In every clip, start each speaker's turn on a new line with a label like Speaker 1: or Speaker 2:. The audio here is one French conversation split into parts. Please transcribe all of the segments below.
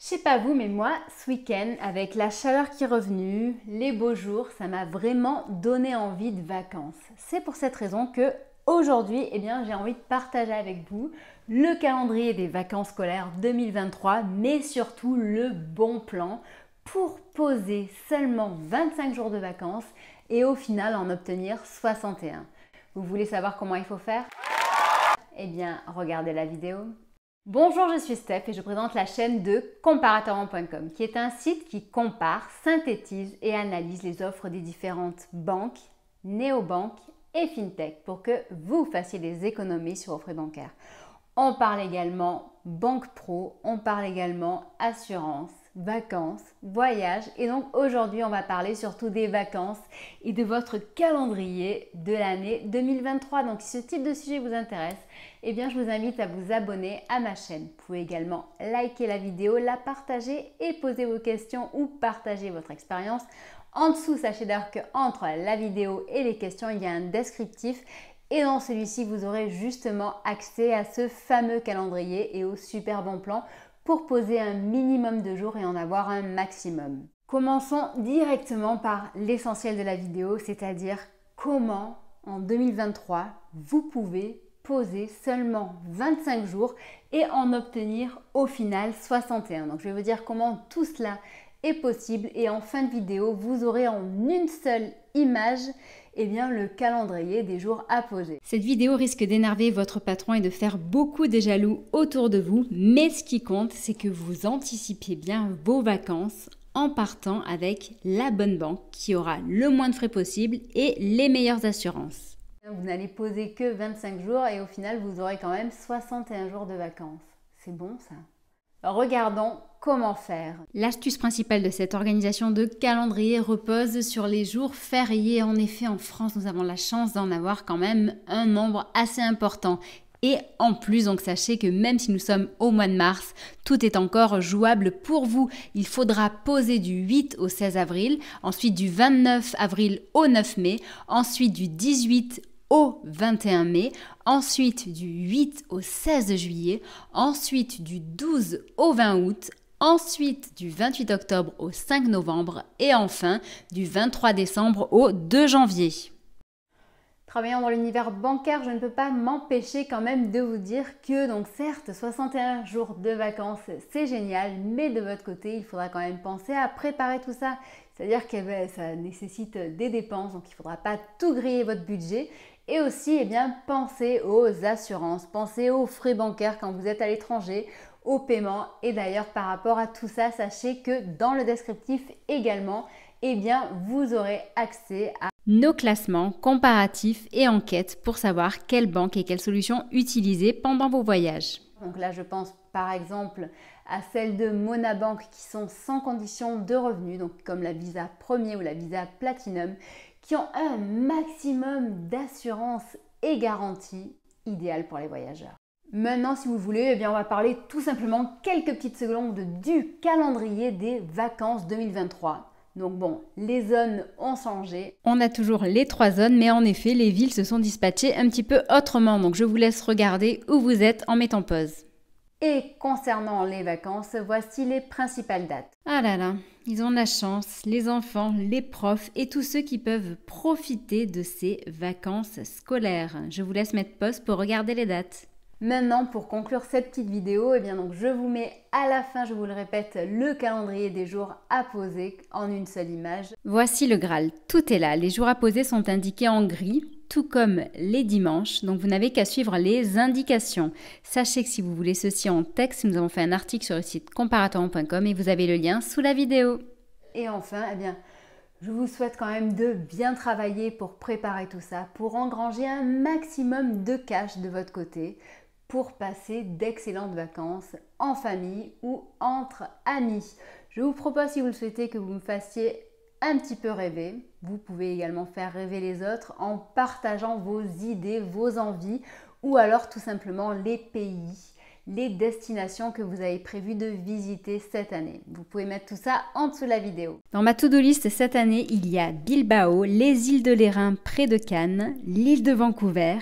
Speaker 1: Je sais pas vous, mais moi, ce week-end, avec la chaleur qui est revenue, les beaux jours, ça m'a vraiment donné envie de vacances. C'est pour cette raison que aujourd'hui, j'ai envie de partager avec vous le calendrier des vacances scolaires 2023, mais surtout le bon plan pour poser seulement 25 jours de vacances et au final en obtenir 61. Vous voulez savoir comment il faut faire? Eh bien, regardez la vidéo. Bonjour, je suis Steph et je présente la chaîne de comparatorrent.com qui est un site qui compare, synthétise et analyse les offres des différentes banques, néobanques et fintech pour que vous fassiez des économies sur vos frais bancaires. On parle également banque pro, on parle également assurance, vacances, voyages et donc aujourd'hui on va parler surtout des vacances et de votre calendrier de l'année 2023. Donc si ce type de sujet vous intéresse, je vous invite à vous abonner à ma chaîne. Vous pouvez également liker la vidéo, la partager et poser vos questions ou partager votre expérience. En dessous, sachez d'ailleurs qu'entre la vidéo et les questions, il y a un descriptif. Et dans celui-ci, vous aurez justement accès à ce fameux calendrier et au super bon plan pour poser un minimum de jours et en avoir un maximum. Commençons directement par l'essentiel de la vidéo, c'est-à-dire comment en 2023 vous pouvez poser seulement 25 jours et en obtenir au final 61. Donc je vais vous dire comment tout cela est possible et en fin de vidéo, vous aurez en une seule image le calendrier des jours à poser. Cette vidéo risque d'énerver votre patron et de faire beaucoup de jaloux autour de vous, mais ce qui compte, c'est que vous anticipiez bien vos vacances en partant avec la bonne banque qui aura le moins de frais possible et les meilleures assurances. Vous n'allez poser que 25 jours et au final, vous aurez quand même 61 jours de vacances. C'est bon ça? Regardons comment faire. L'astuce principale de cette organisation de calendrier repose sur les jours fériés. En effet, en France, nous avons la chance d'en avoir quand même un nombre assez important. Et en plus, donc sachez que même si nous sommes au mois de mars, tout est encore jouable pour vous. Il faudra poser du 8 au 16 avril, ensuite du 29 avril au 9 mai, ensuite du 18 au 21 mai, ensuite du 8 au 16 juillet, ensuite du 12 au 20 août, ensuite du 28 octobre au 5 novembre et enfin du 23 décembre au 2 janvier. Travaillant dans l'univers bancaire, je ne peux pas m'empêcher quand même de vous dire que, donc certes, 61 jours de vacances, c'est génial, mais de votre côté, il faudra quand même penser à préparer tout ça. C'est-à-dire que ça nécessite des dépenses, donc il ne faudra pas tout griller votre budget. Et aussi, pensez aux assurances, pensez aux frais bancaires quand vous êtes à l'étranger, aux paiements. Et d'ailleurs, par rapport à tout ça, sachez que dans le descriptif également, vous aurez accès à nos classements comparatifs et enquêtes pour savoir quelle banque et quelle solution utiliser pendant vos voyages. Donc là, je pense par exemple à celles de Monabank qui sont sans condition de revenus, donc comme la Visa Premier ou la Visa Platinum, qui ont un maximum d'assurance et garantie idéale pour les voyageurs. Maintenant, si vous voulez, on va parler tout simplement quelques petites secondes du calendrier des vacances 2023. Donc bon, les zones ont changé. On a toujours les 3 zones, mais en effet, les villes se sont dispatchées un petit peu autrement. Donc je vous laisse regarder où vous êtes en mettant pause. Et concernant les vacances, voici les principales dates. Ah là là, ils ont la chance, les enfants, les profs et tous ceux qui peuvent profiter de ces vacances scolaires. Je vous laisse mettre pause pour regarder les dates. Maintenant, pour conclure cette petite vidéo, je vous mets à la fin, je vous le répète, le calendrier des jours à poser en une seule image. Voici le Graal, tout est là. Les jours à poser sont indiqués en gris, tout comme les dimanches, donc vous n'avez qu'à suivre les indications. Sachez que si vous voulez ceci en texte, nous avons fait un article sur le site comparatorrent.com et vous avez le lien sous la vidéo. Et enfin, je vous souhaite quand même de bien travailler pour préparer tout ça, pour engranger un maximum de cash de votre côté, pour passer d'excellentes vacances en famille ou entre amis. Je vous propose, si vous le souhaitez, que vous me fassiez un petit peu rêver. Vous pouvez également faire rêver les autres en partageant vos idées, vos envies ou alors tout simplement les pays, les destinations que vous avez prévu de visiter cette année. Vous pouvez mettre tout ça en dessous de la vidéo. Dans ma to-do list cette année, il y a Bilbao, les îles de l'Airain près de Cannes, l'île de Vancouver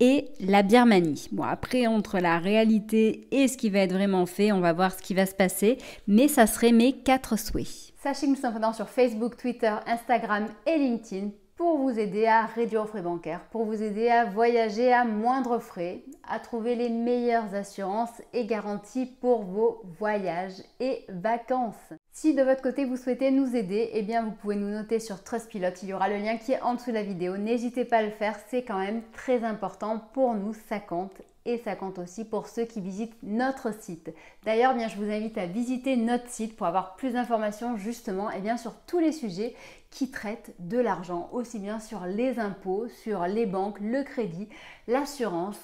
Speaker 1: et la Birmanie. Bon, après, entre la réalité et ce qui va être vraiment fait, on va voir ce qui va se passer, mais ça serait mes 4 souhaits. Sachez que nous sommes présents sur Facebook, Twitter, Instagram et LinkedIn pour vous aider à réduire vos frais bancaires, pour vous aider à voyager à moindre frais, à trouver les meilleures assurances et garanties pour vos voyages et vacances. Si de votre côté vous souhaitez nous aider, eh bien vous pouvez nous noter sur Trustpilot, il y aura le lien qui est en dessous de la vidéo. N'hésitez pas à le faire, c'est quand même très important pour nous, ça compte. Et ça compte aussi pour ceux qui visitent notre site. D'ailleurs, bien, je vous invite à visiter notre site pour avoir plus d'informations justement sur tous les sujets qui traitent de l'argent, aussi bien sur les impôts, sur les banques, le crédit, l'assurance.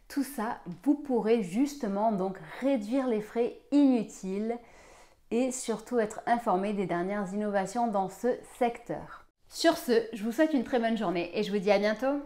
Speaker 1: Tout ça, vous pourrez justement donc réduire les frais inutiles et surtout être informé des dernières innovations dans ce secteur. Sur ce, je vous souhaite une très bonne journée et je vous dis à bientôt.